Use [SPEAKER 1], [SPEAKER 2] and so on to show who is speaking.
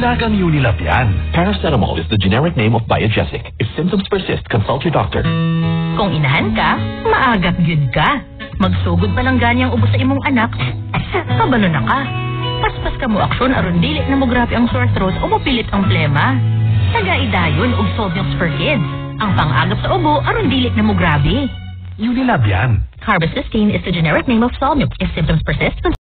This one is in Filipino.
[SPEAKER 1] Dalagang Unilab yan.
[SPEAKER 2] Paracetamol is the generic name of Biogesic. If symptoms persist, consult your doctor.
[SPEAKER 3] Kung inahan ka, maagap yun ka. Magsugod pa lang ganyang ubo sa imong anak, kabalo na ka. Paspas ka mo aksyon aron dili na mo grabe ang sore throat o mapilit ang plema. Tagaidayon og Solmux for Kids. Ang pang-agap sa ubo aron dili na mo grabe.
[SPEAKER 1] Unilab yan.
[SPEAKER 3] Carbocisteine is the generic name of Solmux. If symptoms persist, consult